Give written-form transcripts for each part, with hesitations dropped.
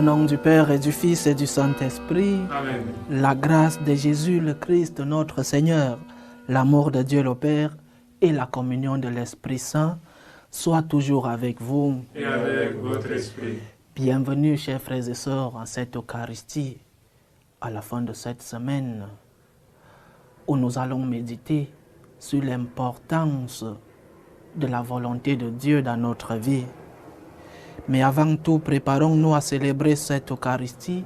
Au nom du Père et du Fils et du Saint-Esprit, Amen. la grâce de Jésus le Christ notre Seigneur, l'amour de Dieu le Père et la communion de l'Esprit Saint soient toujours avec vous. Et avec votre esprit. Bienvenue, chers frères et sœurs, à cette Eucharistie, à la fin de cette semaine, où nous allons méditer sur l'importance de la volonté de Dieu dans notre vie. Mais avant tout, préparons-nous à célébrer cette Eucharistie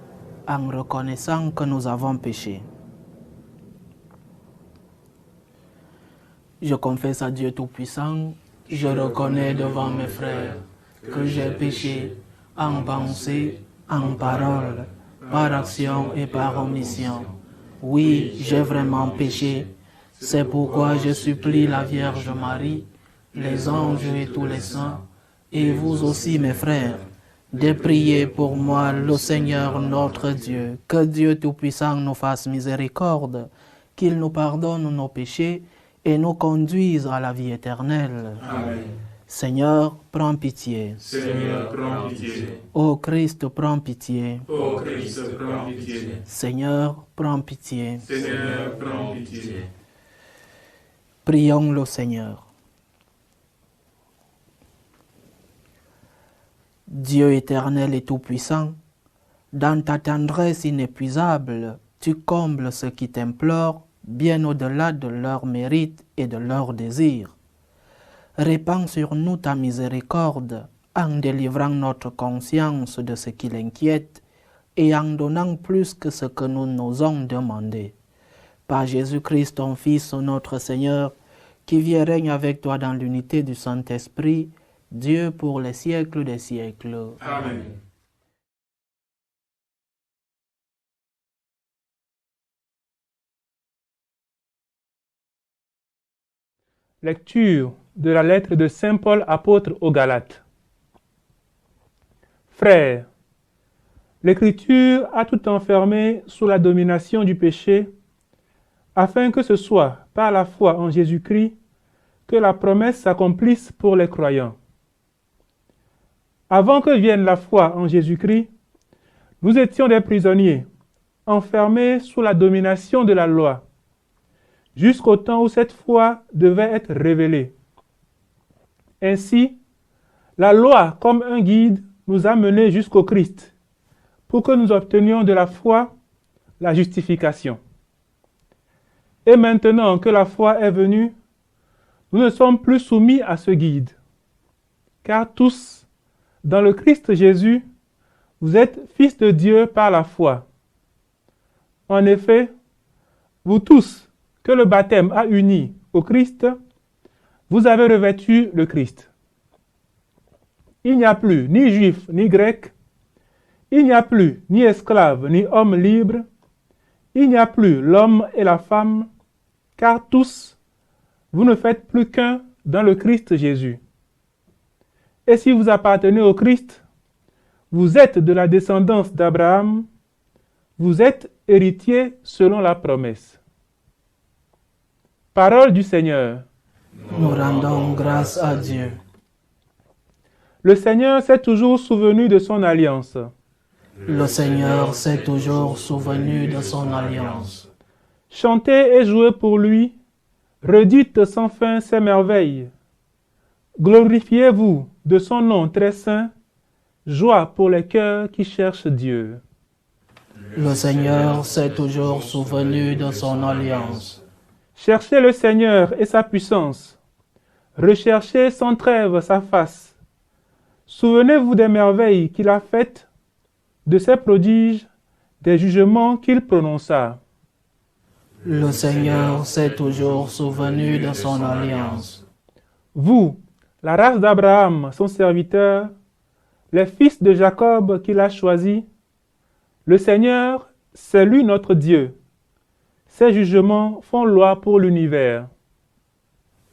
en reconnaissant que nous avons péché. Je confesse à Dieu Tout-Puissant, je reconnais devant mes frères que j'ai péché en pensée, en parole, par action et par omission. Oui, j'ai vraiment péché. C'est pourquoi je supplie la Vierge Marie, les anges et tous les saints, et vous aussi mes frères, de prier pour moi le Seigneur notre Dieu, que Dieu Tout-Puissant nous fasse miséricorde, qu'il nous pardonne nos péchés et nous conduise à la vie éternelle. Amen. Seigneur, prends pitié. Seigneur, prends pitié. Ô Christ, prends pitié. Ô Christ, prends pitié. Seigneur, prends pitié. Seigneur, prends pitié. Prions le Seigneur. Dieu éternel et tout-puissant, dans ta tendresse inépuisable, tu combles ceux qui t'implorent bien au-delà de leurs mérites et de leurs désirs. Répands sur nous ta miséricorde en délivrant notre conscience de ce qui l'inquiète et en donnant plus que ce que nous n'osons demander. Par Jésus-Christ, ton Fils, notre Seigneur, qui vit et règne avec toi dans l'unité du Saint-Esprit, Dieu pour les siècles des siècles. Amen. Lecture de la lettre de Saint Paul apôtre aux Galates. Frères, l'Écriture a tout enfermé sous la domination du péché, afin que ce soit par la foi en Jésus-Christ que la promesse s'accomplisse pour les croyants. Avant que vienne la foi en Jésus-Christ, nous étions des prisonniers, enfermés sous la domination de la loi, jusqu'au temps où cette foi devait être révélée. Ainsi, la loi, comme un guide, nous a menés jusqu'au Christ, pour que nous obtenions de la foi la justification. Et maintenant que la foi est venue, nous ne sommes plus soumis à ce guide, car tous, dans le Christ Jésus, vous êtes fils de Dieu par la foi. En effet, vous tous, que le baptême a unis au Christ, vous avez revêtu le Christ. Il n'y a plus ni juif ni grec, il n'y a plus ni esclave ni homme libre, il n'y a plus l'homme et la femme, car tous, vous ne faites plus qu'un dans le Christ Jésus. Et si vous appartenez au Christ, vous êtes de la descendance d'Abraham, vous êtes héritiers selon la promesse. Parole du Seigneur. Nous rendons grâce à Dieu. Le Seigneur s'est toujours souvenu de son alliance. Le Seigneur s'est toujours souvenu de son alliance. Chantez et jouez pour lui, redites sans fin ses merveilles. Glorifiez-vous de son nom très saint, joie pour les cœurs qui cherchent Dieu. Le Seigneur s'est toujours souvenu de son alliance. Cherchez le Seigneur et sa puissance. Recherchez sans trêve sa face. Souvenez-vous des merveilles qu'il a faites, de ses prodiges, des jugements qu'il prononça. Le Seigneur s'est toujours souvenu de son alliance. Vous, la race d'Abraham, son serviteur, les fils de Jacob qu'il a choisis, le Seigneur, c'est lui notre Dieu. Ses jugements font loi pour l'univers.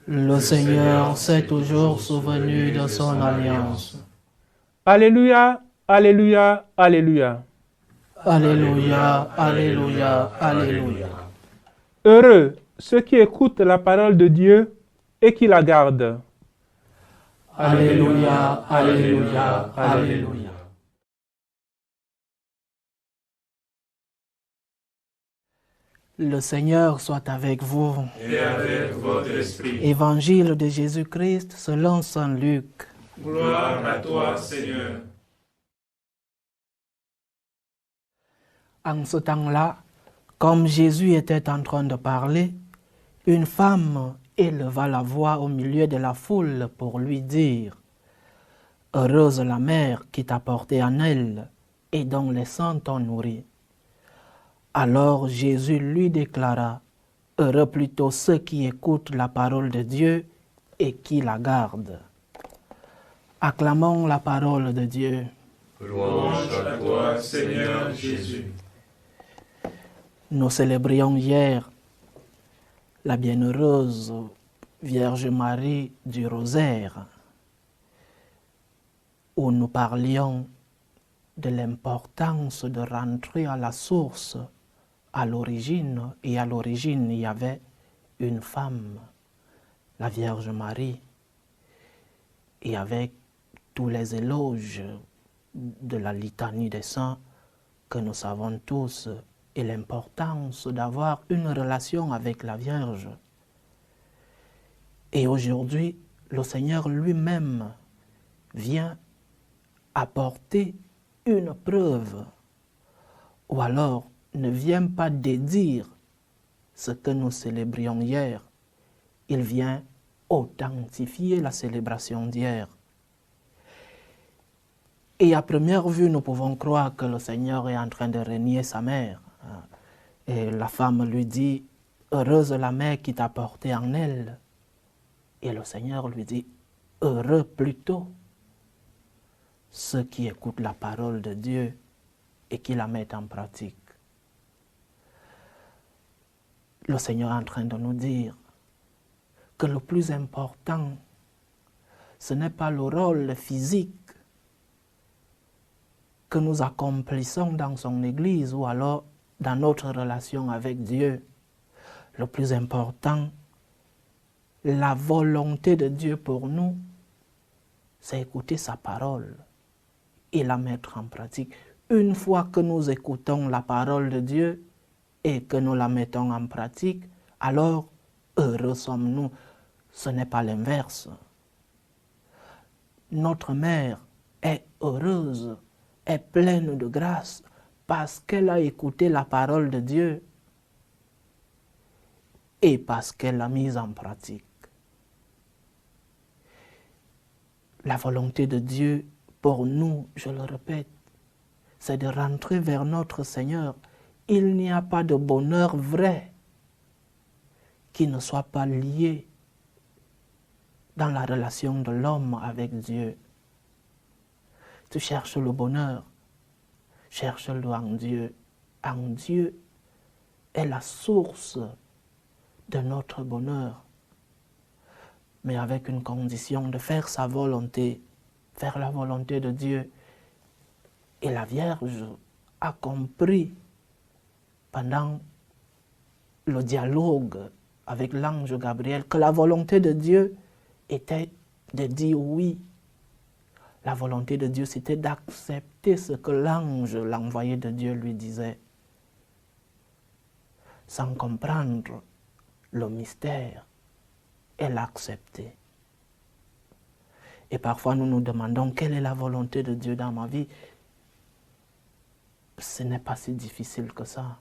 Le Seigneur s'est toujours souvenu de son alliance. Alléluia, alléluia, alléluia. Alléluia, alléluia, alléluia. Heureux ceux qui écoutent la parole de Dieu et qui la gardent. Alléluia, alléluia, alléluia. Le Seigneur soit avec vous. Et avec votre esprit. Évangile de Jésus-Christ selon saint Luc. Gloire à toi, Seigneur. En ce temps-là, comme Jésus était en train de parler, une femme éleva la voix au milieu de la foule pour lui dire « Heureuse la mère qui t'a porté en elle et dont les seins t'ont nourri. » Alors Jésus lui déclara « Heureux plutôt ceux qui écoutent la parole de Dieu et qui la gardent. » Acclamons la parole de Dieu. Louange à toi, Seigneur Jésus. Nous célébrions hier la bienheureuse Vierge Marie du Rosaire, où nous parlions de l'importance de rentrer à la source, à l'origine, et à l'origine il y avait une femme, la Vierge Marie, et avec tous les éloges de la litanie des saints que nous savons tous, et l'importance d'avoir une relation avec la Vierge. Et aujourd'hui, le Seigneur lui-même vient apporter une preuve, ou alors ne vient pas dédire ce que nous célébrions hier, il vient authentifier la célébration d'hier. Et à première vue, nous pouvons croire que le Seigneur est en train de renier sa mère. Et la femme lui dit, « Heureuse la mère qui t'a porté en elle. » Et le Seigneur lui dit, « Heureux plutôt ceux qui écoutent la parole de Dieu et qui la mettent en pratique. » Le Seigneur est en train de nous dire que le plus important, ce n'est pas le rôle physique que nous accomplissons dans son Église ou alors dans notre relation avec Dieu. Le plus important, la volonté de Dieu pour nous, c'est écouter sa parole et la mettre en pratique. Une fois que nous écoutons la parole de Dieu et que nous la mettons en pratique, alors heureux sommes-nous. Ce n'est pas l'inverse. Notre mère est heureuse, est pleine de grâce parce qu'elle a écouté la parole de Dieu et parce qu'elle l'a mise en pratique. La volonté de Dieu pour nous, je le répète, c'est de rentrer vers notre Seigneur. Il n'y a pas de bonheur vrai qui ne soit pas lié dans la relation de l'homme avec Dieu. Tu cherches le bonheur, cherche-le en Dieu. En Dieu est la source de notre bonheur, mais avec une condition de faire sa volonté, faire la volonté de Dieu. Et la Vierge a compris pendant le dialogue avec l'ange Gabriel que la volonté de Dieu était de dire oui. La volonté de Dieu, c'était d'accepter ce que l'ange, l'envoyé de Dieu, lui disait, sans comprendre le mystère. Elle a accepté. Et parfois, nous nous demandons quelle est la volonté de Dieu dans ma vie. Ce n'est pas si difficile que ça.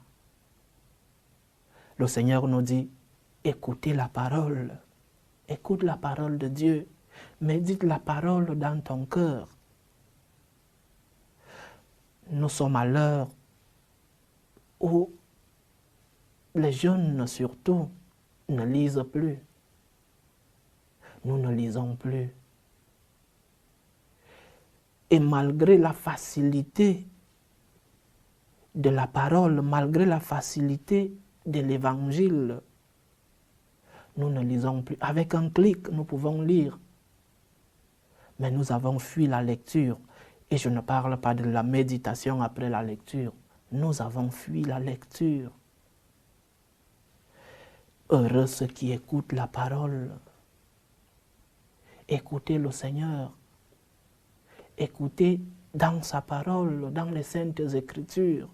Le Seigneur nous dit, écoutez la parole. Écoute la parole de Dieu. Médite la parole dans ton cœur. Nous sommes à l'heure où les jeunes, surtout, ne lisent plus. Nous ne lisons plus. Et malgré la facilité de la parole, malgré la facilité de l'évangile, nous ne lisons plus. Avec un clic, nous pouvons lire. Mais nous avons fui la lecture. Et je ne parle pas de la méditation après la lecture. Nous avons fui la lecture. Heureux ceux qui écoutent la parole. Écoutez le Seigneur. Écoutez dans sa parole, dans les Saintes Écritures.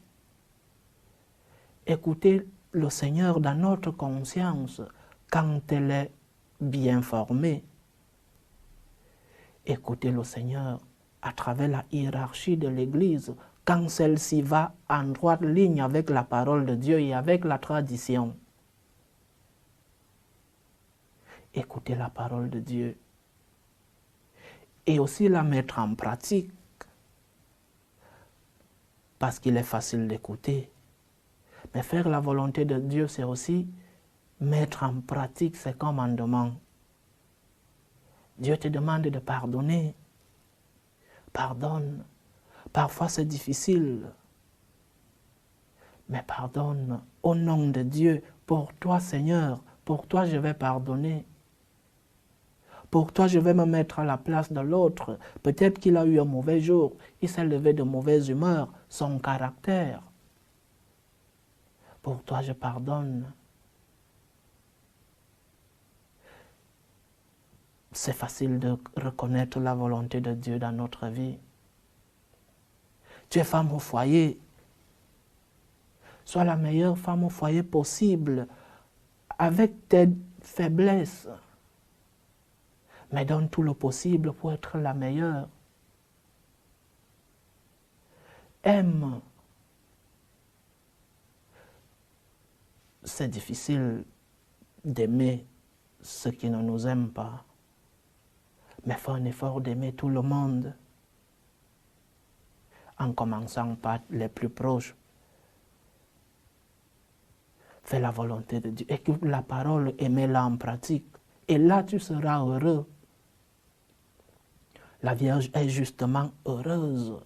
Écoutez le Seigneur dans notre conscience quand elle est bien formée. Écoutez le Seigneur à travers la hiérarchie de l'Église quand celle-ci va en droite ligne avec la parole de Dieu et avec la tradition. Écoutez la parole de Dieu et aussi la mettre en pratique parce qu'il est facile d'écouter. Mais faire la volonté de Dieu, c'est aussi mettre en pratique ses commandements. Dieu te demande de pardonner. Pardonne. Parfois c'est difficile. Mais pardonne au nom de Dieu. Pour toi, Seigneur, pour toi, je vais pardonner. Pour toi, je vais me mettre à la place de l'autre. Peut-être qu'il a eu un mauvais jour. Il s'est levé de mauvaise humeur. Son caractère. Pour toi, je pardonne. C'est facile de reconnaître la volonté de Dieu dans notre vie. Tu es femme au foyer. Sois la meilleure femme au foyer possible, avec tes faiblesses. Mais donne tout le possible pour être la meilleure. Aime. C'est difficile d'aimer ceux qui ne nous aiment pas. Mais fais un effort d'aimer tout le monde, en commençant par les plus proches. Fais la volonté de Dieu. Écoute la parole et mets-la en pratique. Et là, tu seras heureux. La Vierge est justement heureuse.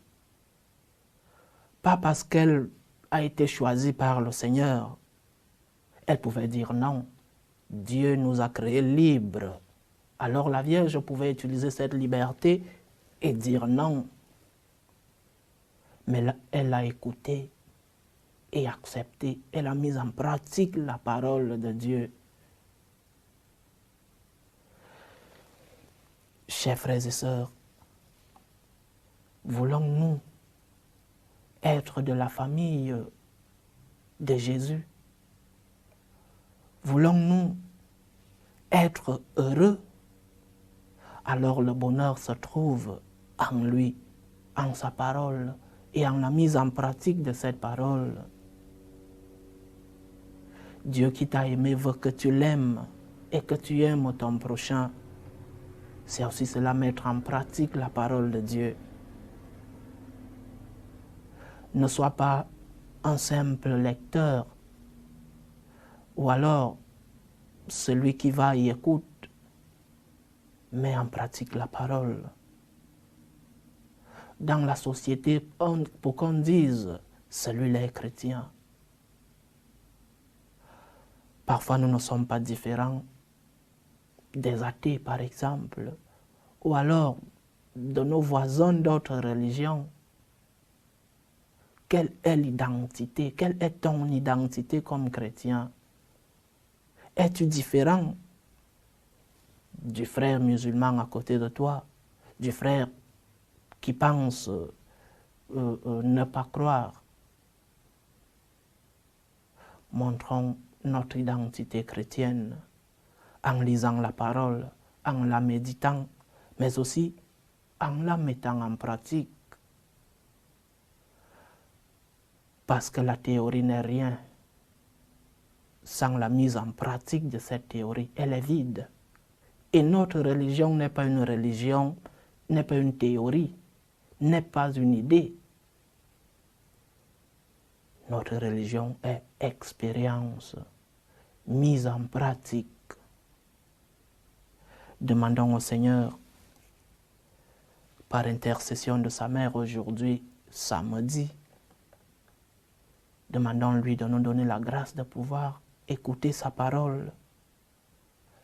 Pas parce qu'elle a été choisie par le Seigneur. Elle pouvait dire non. Dieu nous a créés libres. Alors la Vierge pouvait utiliser cette liberté et dire non. Mais là, elle a écouté et accepté. Elle a mis en pratique la parole de Dieu. Chers frères et sœurs, voulons-nous être de la famille de Jésus? Voulons-nous être heureux? Alors le bonheur se trouve en lui, en sa parole et en la mise en pratique de cette parole. Dieu qui t'a aimé veut que tu l'aimes et que tu aimes ton prochain. C'est aussi cela, mettre en pratique la parole de Dieu. Ne sois pas un simple lecteur ou alors celui qui va y écouter. Mets en pratique la parole. Dans la société, pour qu'on dise, celui-là est chrétien. Parfois, nous ne sommes pas différents des athées, par exemple, ou alors de nos voisins d'autres religions. Quelle est l'identité? Quelle est ton identité comme chrétien? Es-tu différent du frère musulman à côté de toi, du frère qui pense ne pas croire? Montrons notre identité chrétienne en lisant la parole, en la méditant, mais aussi en la mettant en pratique. Parce que la théorie n'est rien sans la mise en pratique de cette théorie. Elle est vide. Et notre religion n'est pas une religion, n'est pas une théorie, n'est pas une idée. Notre religion est expérience, mise en pratique. Demandons au Seigneur, par intercession de sa mère aujourd'hui, samedi, demandons-lui de nous donner la grâce de pouvoir écouter sa parole,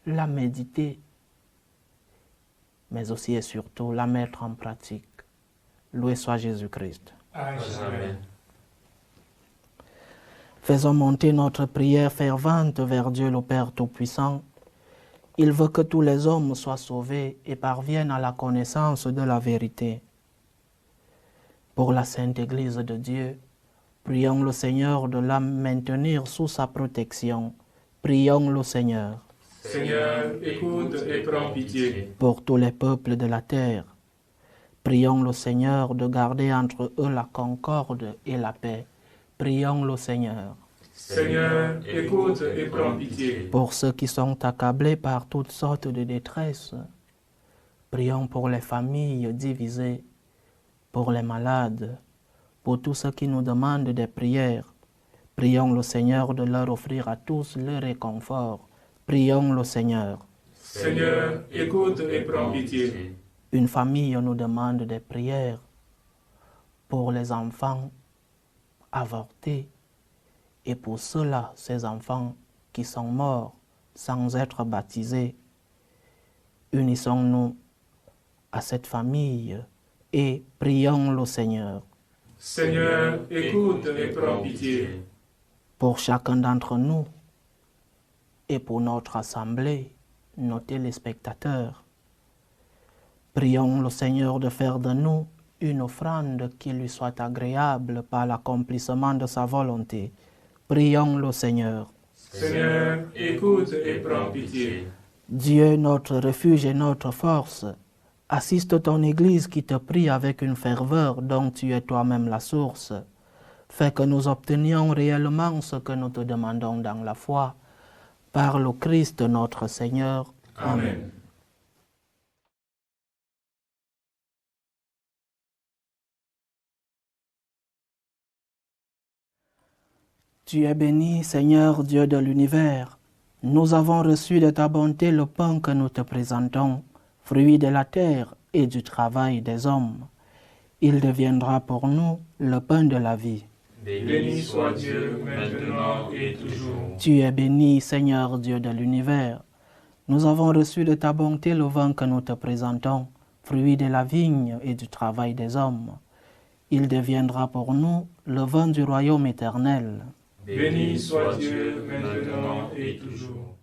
la méditer, mais aussi et surtout la mettre en pratique. Loué soit Jésus-Christ. Amen. Faisons monter notre prière fervente vers Dieu le Père Tout-Puissant. Il veut que tous les hommes soient sauvés et parviennent à la connaissance de la vérité. Pour la Sainte Église de Dieu, Prions le Seigneur de la maintenir sous sa protection. Prions le Seigneur. Seigneur, écoute et prends pitié. Pour tous les peuples de la terre. Prions le Seigneur de garder entre eux la concorde et la paix. Prions le Seigneur. Seigneur, écoute et prends pitié. Pour ceux qui sont accablés par toutes sortes de détresse, prions pour les familles divisées, pour les malades, pour tous ceux qui nous demandent des prières. Prions le Seigneur de leur offrir à tous le réconfort. Prions le Seigneur. Seigneur, écoute et prends pitié. Une famille nous demande des prières pour les enfants avortés et pour ceux-là, ces enfants qui sont morts sans être baptisés. Unissons-nous à cette famille et prions le Seigneur. Seigneur, écoute et prends pitié. Pour chacun d'entre nous et pour notre assemblée, nos téléspectateurs, prions le Seigneur de faire de nous une offrande qui lui soit agréable par l'accomplissement de sa volonté. Prions le Seigneur. Seigneur, écoute et prends pitié. Dieu, notre refuge et notre force, assiste ton Église qui te prie avec une ferveur dont tu es toi-même la source. Fais que nous obtenions réellement ce que nous te demandons dans la foi. Par le Christ notre Seigneur. Amen. Tu es béni, Seigneur Dieu de l'univers. Nous avons reçu de ta bonté le pain que nous te présentons, fruit de la terre et du travail des hommes. Il deviendra pour nous le pain de la vie. Béni soit Dieu, maintenant et toujours. Tu es béni, Seigneur Dieu de l'univers. Nous avons reçu de ta bonté le vin que nous te présentons, fruit de la vigne et du travail des hommes. Il deviendra pour nous le vin du royaume éternel. Béni soit Dieu, maintenant et toujours.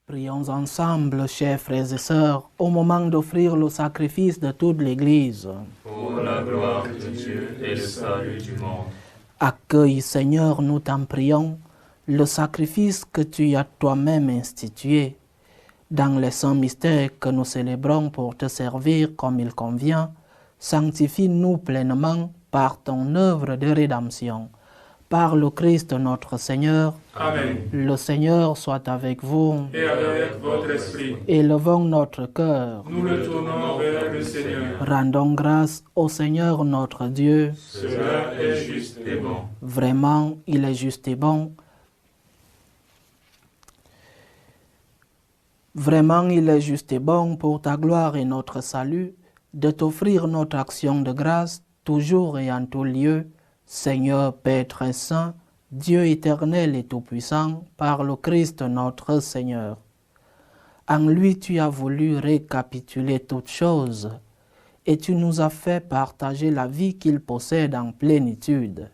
Prions ensemble, chers frères et sœurs, au moment d'offrir le sacrifice de toute l'Église. Pour la gloire de Dieu et le salut du monde. Accueille, Seigneur, nous t'en prions, le sacrifice que tu as toi-même institué. Dans les saints mystères que nous célébrons pour te servir comme il convient, sanctifie-nous pleinement par ton œuvre de rédemption. Par le Christ notre Seigneur. Amen. Le Seigneur soit avec vous. Et avec votre esprit. Élevons notre cœur. Nous le tournons vers le Seigneur. Rendons grâce au Seigneur notre Dieu. Cela est juste et bon. Vraiment, il est juste et bon. Vraiment, il est juste et bon pour ta gloire et notre salut de t'offrir notre action de grâce toujours et en tout lieu. Seigneur Père très saint, Dieu éternel et tout-puissant, par le Christ notre Seigneur. En lui tu as voulu récapituler toutes choses, et tu nous as fait partager la vie qu'il possède en plénitude.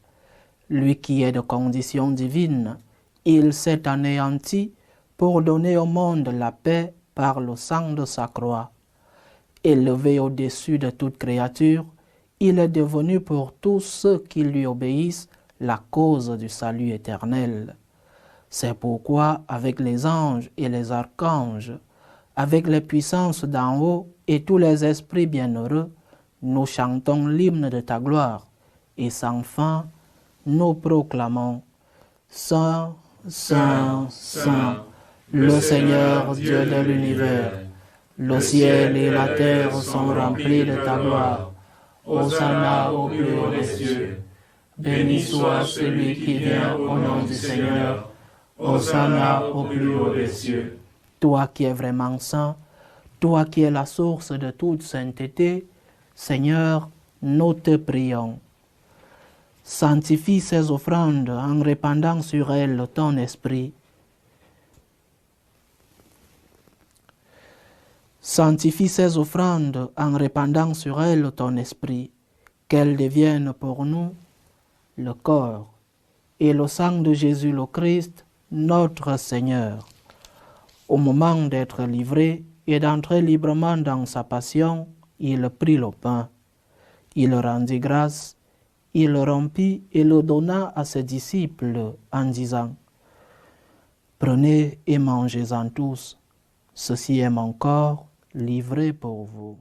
Lui qui est de condition divine, il s'est anéanti pour donner au monde la paix par le sang de sa croix. Élevé au-dessus de toute créature, il est devenu pour tous ceux qui lui obéissent la cause du salut éternel. C'est pourquoi, avec les anges et les archanges, avec les puissances d'en haut et tous les esprits bienheureux, nous chantons l'hymne de ta gloire, et sans fin, nous proclamons « Saint, Saint, Saint, le Seigneur Dieu de l'univers, le ciel et la terre sont remplis de ta gloire. Hosanna au plus haut des cieux. Béni soit celui qui vient au nom du Seigneur. Hosanna au plus haut des cieux. Toi qui es vraiment saint, toi qui es la source de toute sainteté, Seigneur, nous te prions. Sanctifie ces offrandes en répandant sur elles ton esprit. Sanctifie ces offrandes en répandant sur elles ton esprit, qu'elles deviennent pour nous le corps et le sang de Jésus le Christ, notre Seigneur. Au moment d'être livré et d'entrer librement dans sa passion, il prit le pain. Il rendit grâce, il le rompit et le donna à ses disciples en disant, « Prenez et mangez-en tous, ceci est mon corps livré pour vous. »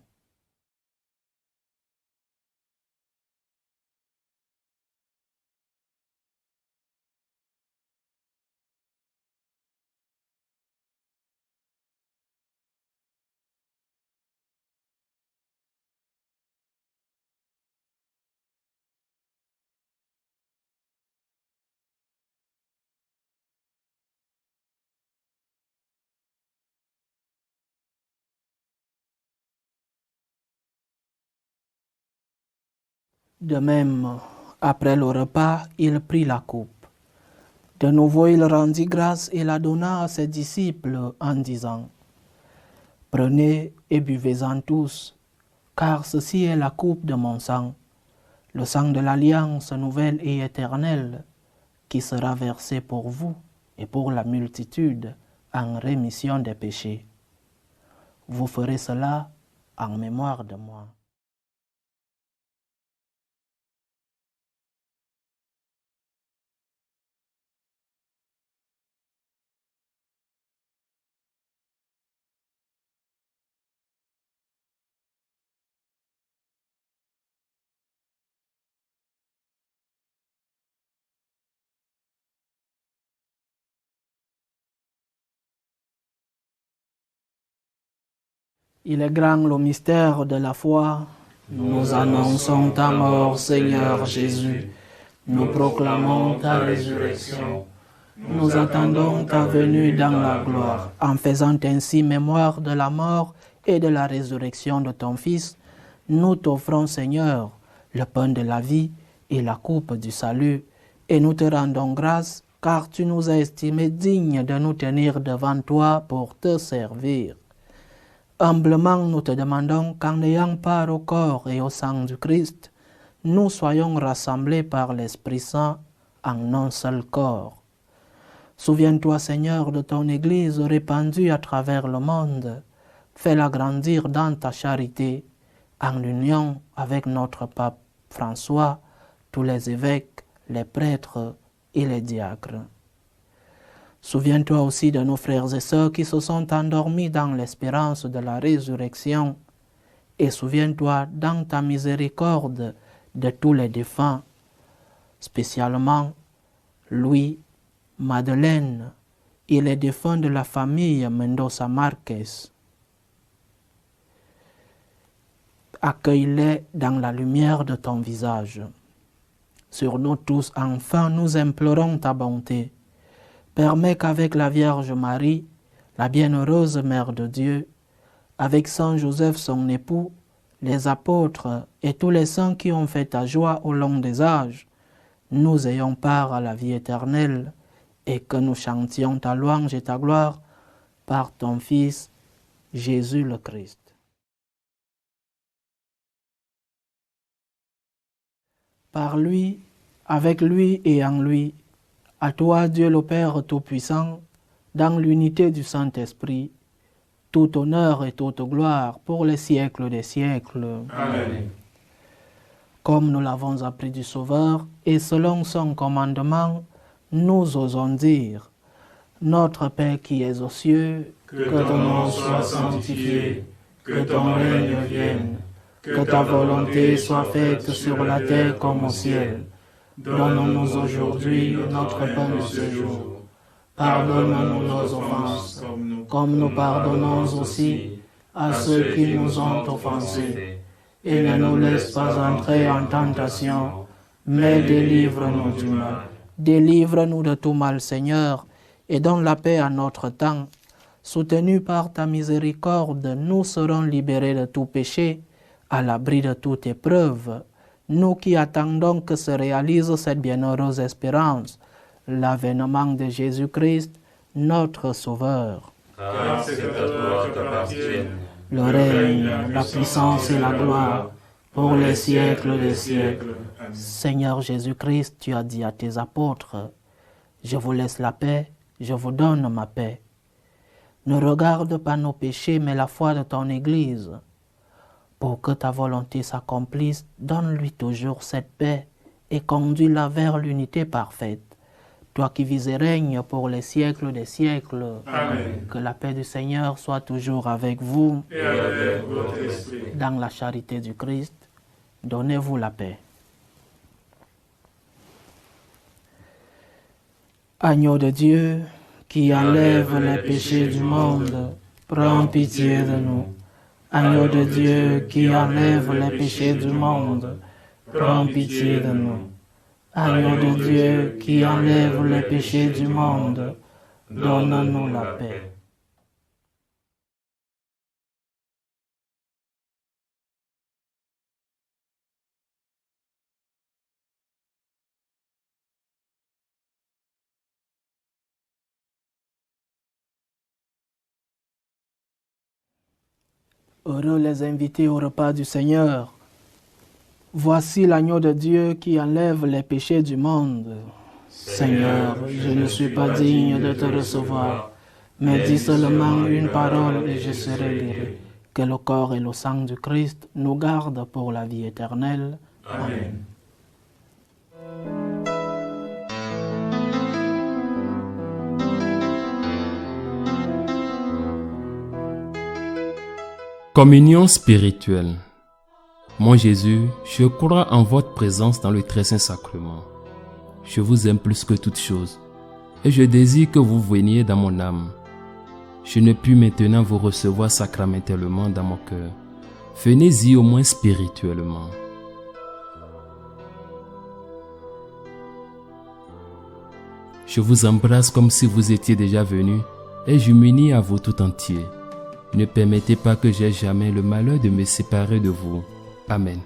De même, après le repas, il prit la coupe. De nouveau, il rendit grâce et la donna à ses disciples en disant, « Prenez et buvez-en tous, car ceci est la coupe de mon sang, le sang de l'alliance nouvelle et éternelle, qui sera versé pour vous et pour la multitude en rémission des péchés. Vous ferez cela en mémoire de moi. » Il est grand le mystère de la foi. Nous annonçons ta mort, Seigneur Jésus. Nous proclamons ta résurrection. Nous attendons ta venue dans la gloire. En faisant ainsi mémoire de la mort et de la résurrection de ton Fils, nous t'offrons, Seigneur, le pain de la vie et la coupe du salut, et nous te rendons grâce, car tu nous as estimés dignes de nous tenir devant toi pour te servir. Humblement, nous te demandons qu'en ayant part au corps et au sang du Christ, nous soyons rassemblés par l'Esprit Saint en un seul corps. Souviens-toi, Seigneur, de ton Église répandue à travers le monde. Fais-la grandir dans ta charité, en union avec notre pape François, tous les évêques, les prêtres et les diacres. Souviens-toi aussi de nos frères et sœurs qui se sont endormis dans l'espérance de la résurrection, et souviens-toi dans ta miséricorde de tous les défunts, spécialement Louis, Madeleine et les défunts de la famille Mendoza Marquez. Accueille-les dans la lumière de ton visage. Sur nous tous, enfin, nous implorons ta bonté. Permets qu'avec la Vierge Marie, la bienheureuse Mère de Dieu, avec Saint Joseph son époux, les apôtres et tous les saints qui ont fait ta joie au long des âges, nous ayons part à la vie éternelle et que nous chantions ta louange et ta gloire par ton Fils, Jésus le Christ. Par lui, avec lui et en lui, à toi, Dieu le Père Tout-Puissant, dans l'unité du Saint-Esprit, tout honneur et toute gloire pour les siècles des siècles. Amen. Comme nous l'avons appris du Sauveur, et selon son commandement, nous osons dire, Notre Père qui es aux cieux, que ton nom soit sanctifié, que ton règne vienne, que ta volonté soit faite sur la terre comme au ciel. Donne-nous aujourd'hui notre pain de ce jour. Pardonne-nous nos offenses, comme nous pardonnons aussi à ceux qui nous ont offensés. Et ne nous laisse pas entrer en tentation, mais délivre-nous du mal. Délivre-nous de tout mal, Seigneur, et donne la paix à notre temps. Soutenus par ta miséricorde, nous serons libérés de tout péché, à l'abri de toute épreuve. Nous qui attendons que se réalise cette bienheureuse espérance, l'avènement de Jésus-Christ, notre Sauveur. Car c'est à toi qu'appartiennent le règne, la puissance et la gloire, pour les siècles des siècles. Amen. Seigneur Jésus-Christ, tu as dit à tes apôtres, « Je vous laisse la paix, je vous donne ma paix. » Ne regarde pas nos péchés, mais la foi de ton Église. Pour que ta volonté s'accomplisse, donne-lui toujours cette paix et conduis-la vers l'unité parfaite. Toi qui vis et règnes pour les siècles des siècles, Amen. Que la paix du Seigneur soit toujours avec vous. Et avec votre esprit. Dans la charité du Christ, donnez-vous la paix. Agneau de Dieu, qui enlève les péchés du monde, prends pitié de nous. Agneau de Dieu, qui enlève les péchés du monde, prends pitié de nous. Agneau de Dieu, qui enlève les péchés du monde, donne-nous la paix. Heureux les invités au repas du Seigneur. Voici l'agneau de Dieu qui enlève les péchés du monde. Seigneur, je ne suis pas digne de te recevoir, mais dis seulement une parole et je serai guéri. Que le corps et le sang du Christ nous gardent pour la vie éternelle. Amen. Communion spirituelle. Mon Jésus, je crois en votre présence dans le très saint sacrement. Je vous aime plus que toute chose et je désire que vous veniez dans mon âme. Je ne puis maintenant vous recevoir sacramentellement dans mon cœur. Venez-y au moins spirituellement. Je vous embrasse comme si vous étiez déjà venu et je m'unis à vous tout entier. Ne permettez pas que j'aie jamais le malheur de me séparer de vous. Amen.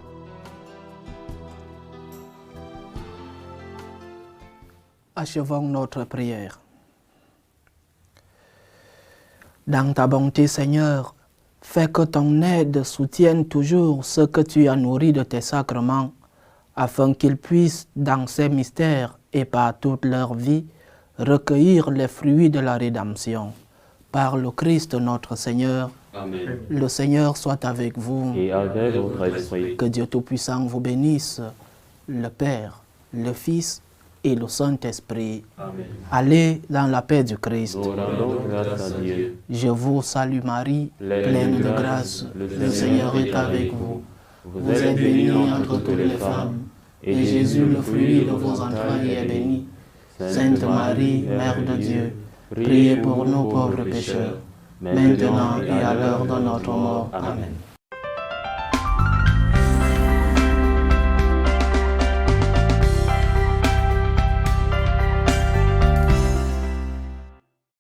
Achevons notre prière. Dans ta bonté, Seigneur, fais que ton aide soutienne toujours ceux que tu as nourris de tes sacrements, afin qu'ils puissent, dans ces mystères et par toute leur vie, recueillir les fruits de la rédemption. Par le Christ notre Seigneur. Amen. Le Seigneur soit avec vous. Et avec votre esprit. Que Dieu Tout-Puissant vous bénisse, le Père, le Fils et le Saint-Esprit. Amen. Allez dans la paix du Christ. Nous rendons grâce à Dieu. Je vous salue Marie, pleine de grâce, le Seigneur est avec vous. Vous êtes bénie entre toutes les femmes, et Jésus, le fruit de vos entrailles, est béni. Sainte Marie, Mère de Dieu, priez pour nous pauvres pécheurs, maintenant et à l'heure de notre mort. Amen.